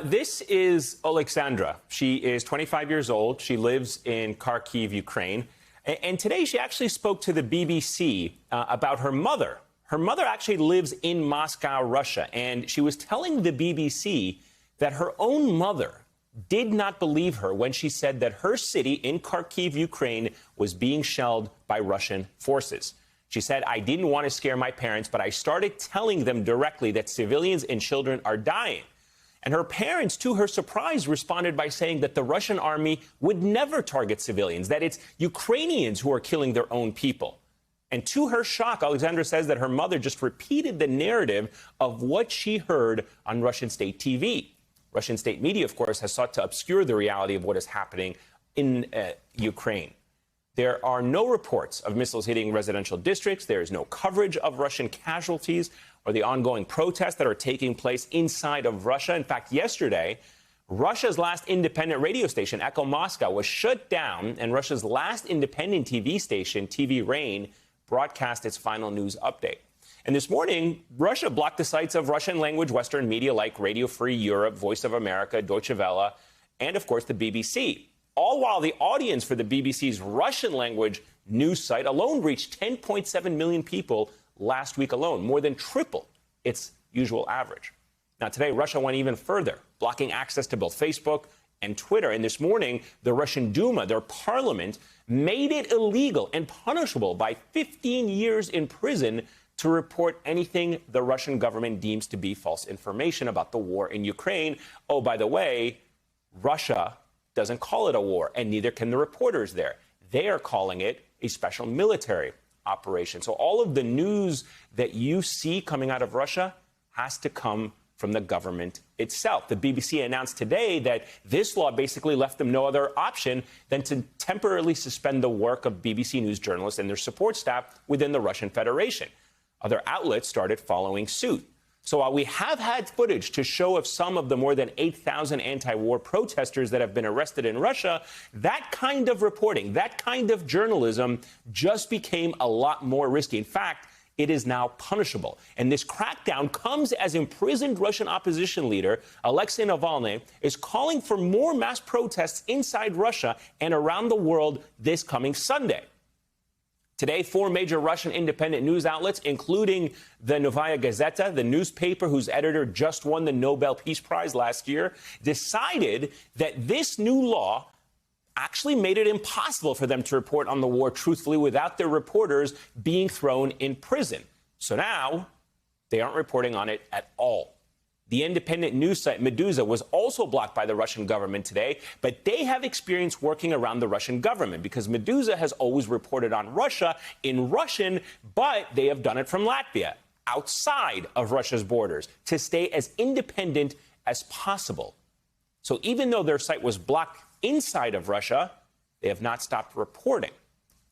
This is Alexandra. She is 25 years old. She lives in Kharkiv, Ukraine. And today she actually spoke to the BBC about her mother. Her mother actually lives in Moscow, Russia. And she was telling the BBC that her own mother did not believe her when she said that her city in Kharkiv, Ukraine, was being shelled by Russian forces. She said, "I didn't want to scare my parents, but I started telling them directly that civilians and children are dying." And her parents, to her surprise, responded by saying that the Russian army would never target civilians, that it's Ukrainians who are killing their own people. And to her shock, Alexandra says that her mother just repeated the narrative of what she heard on Russian state TV. Russian state media, of course, has sought to obscure the reality of what is happening in Ukraine. There are no reports of missiles hitting residential districts. There is no coverage of Russian casualties or the ongoing protests that are taking place inside of Russia. In fact, yesterday, Russia's last independent radio station, Echo Moscow, was shut down, and Russia's last independent TV station, TV Rain, broadcast its final news update. And this morning, Russia blocked the sites of Russian-language Western media like Radio Free Europe, Voice of America, Deutsche Welle, and, of course, the BBC. All while the audience for the BBC's Russian-language news site alone reached 10.7 million people last week alone, more than triple its usual average. Now, today, Russia went even further, blocking access to both Facebook and Twitter. And this morning, the Russian Duma, their parliament, made it illegal and punishable by 15 years in prison to report anything the Russian government deems to be false information about the war in Ukraine. Oh, by the way, Russia doesn't call it a war, and neither can the reporters there. They are calling it a special military operation. So all of the news that you see coming out of Russia has to come from the government itself. The BBC announced today that this law basically left them no other option than to temporarily suspend the work of BBC News journalists and their support staff within the Russian Federation. Other outlets started following suit. So while we have had footage to show of some of the more than 8,000 anti-war protesters that have been arrested in Russia, that kind of reporting, that kind of journalism just became a lot more risky. In fact, it is now punishable. And this crackdown comes as imprisoned Russian opposition leader Alexei Navalny is calling for more mass protests inside Russia and around the world this coming Sunday. Today, 4 major Russian independent news outlets, including the Novaya Gazeta, the newspaper whose editor just won the Nobel Peace Prize last year, decided that this new law actually made it impossible for them to report on the war truthfully without their reporters being thrown in prison. So now they aren't reporting on it at all. The independent news site Meduza was also blocked by the Russian government today, but they have experience working around the Russian government because Meduza has always reported on Russia in Russian, but they have done it from Latvia, outside of Russia's borders, to stay as independent as possible. So even though their site was blocked inside of Russia, they have not stopped reporting.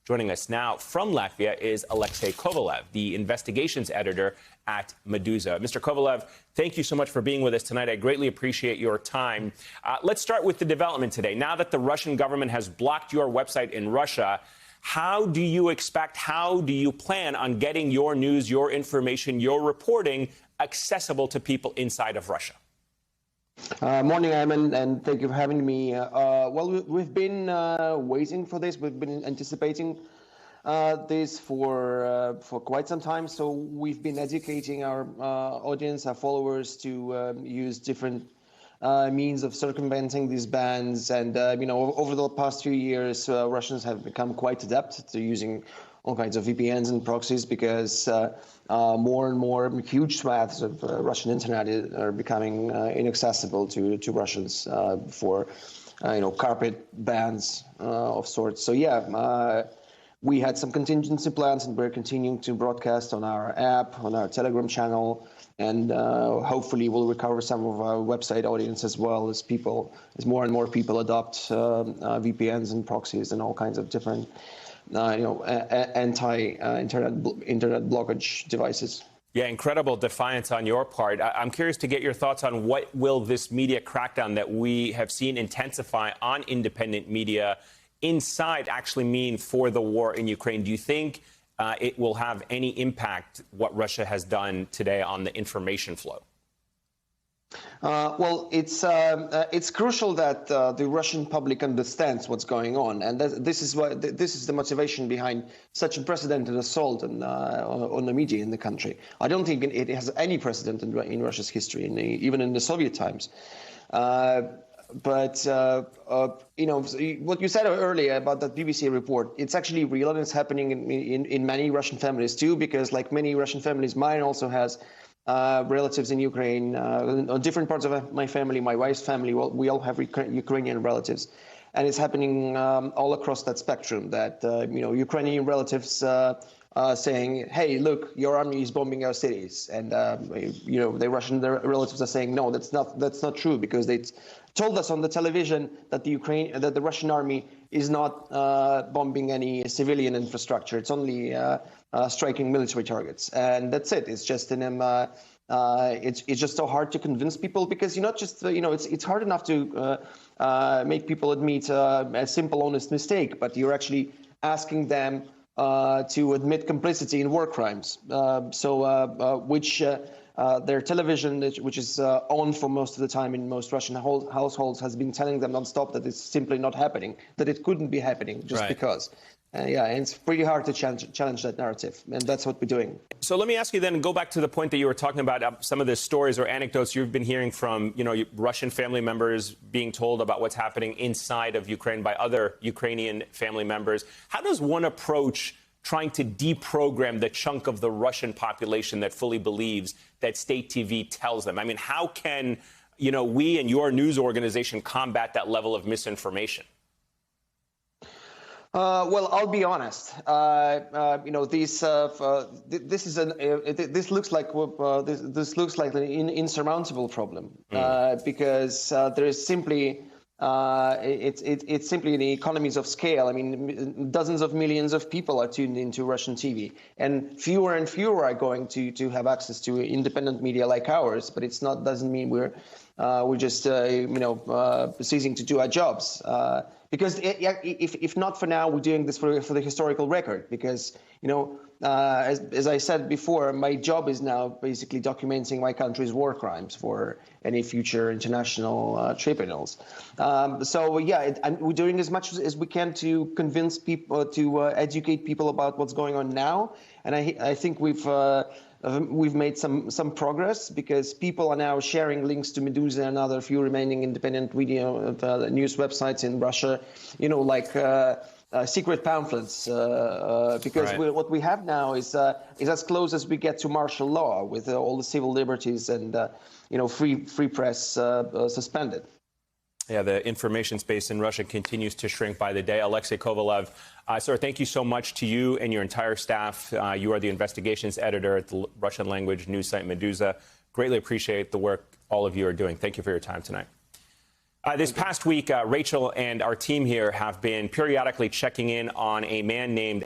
Joining us now from Latvia is Alexei Kovalev, the investigations editor at Meduza. Mr. Kovalev, thank you so much for being with us tonight. I greatly appreciate your time. Let's start with the development today. Now that the Russian government has blocked your website in Russia, how do you plan on getting your news, your information, your reporting accessible to people inside of Russia? Morning, Ayman, and thank you for having me. Well, we've been waiting for this. We've been anticipating this for quite some time. So we've been educating our audience, our followers, to use different means of circumventing these bans. And over the past few years, Russians have become quite adept to using all kinds of VPNs and proxies because more and more huge swaths of Russian internet are becoming inaccessible to Russians for carpet bans of sorts. So we had some contingency plans, and we're continuing to broadcast on our app, on our Telegram channel, and hopefully we'll recover some of our website audience as well as more and more people adopt VPNs and proxies and all kinds of different anti-internet blockage devices. Yeah, incredible defiance on your part. I'm curious to get your thoughts on what will this media crackdown that we have seen intensify on independent media inside actually mean for the war in Ukraine? Do you think it will have any impact, what Russia has done today, on the information flow? Well, it's crucial that the Russian public understands what's going on, and this is this is the motivation behind such unprecedented assault on the media in the country. I don't think it has any precedent in Russia's history, even in the Soviet times. But you know, what you said earlier about that BBC report, it's actually real, and it's happening in many Russian families too, because like many Russian families, mine also has relatives in Ukraine, on different parts of my family, my wife's family. Well, we all have Ukrainian relatives, and it's happening all across that spectrum. That you know, Ukrainian relatives saying, "Hey, look, your army is bombing our cities," and you know, the Russian relatives are saying, "No, that's not true," because they told us on the television that the Russian army is not bombing any civilian infrastructure. It's only striking military targets, and that's it. It's just it's just so hard to convince people, because you're not just you know, it's hard enough to make people admit a simple, honest mistake, but you're actually asking them to admit complicity in war crimes. Which their television, which is on for most of the time in most Russian households, has been telling them nonstop that it's simply not happening, that it couldn't be happening just right. because. Yeah, and it's pretty hard to challenge that narrative, and that's what we're doing. So let me ask you then, go back to the point that you were talking about, some of the stories or anecdotes you've been hearing from, you know, Russian family members being told about what's happening inside of Ukraine by other Ukrainian family members. How does one approach trying to deprogram the chunk of the Russian population that fully believes that state TV tells them? I mean, how can, you know, we and your news organization combat that level of misinformation? Well, I'll be honest. You know, this looks like an insurmountable problem because there is simply it's simply the economies of scale. I mean, dozens of millions of people are tuned into Russian TV, and fewer are going to have access to independent media like ours. But doesn't mean we're just ceasing to do our jobs. Because if not for now, we're doing this for the historical record. Because, you know, as I said before, my job is now basically documenting my country's war crimes for any future international tribunals. So yeah, we're doing as much as we can to convince people, to educate people about what's going on now. And I think we've made some progress, because people are now sharing links to Meduza and other few remaining independent video news websites in Russia, you know, like secret pamphlets, because right. What we have now is as close as we get to martial law, with all the civil liberties and you know, free press suspended. Yeah, the information space in Russia continues to shrink by the day. Alexei Kovalev, sir, thank you so much to you and your entire staff. You are the investigations editor at the Russian language news site Meduza. Greatly appreciate the work all of you are doing. Thank you for your time tonight. This past week, Rachel and our team here have been periodically checking in on a man named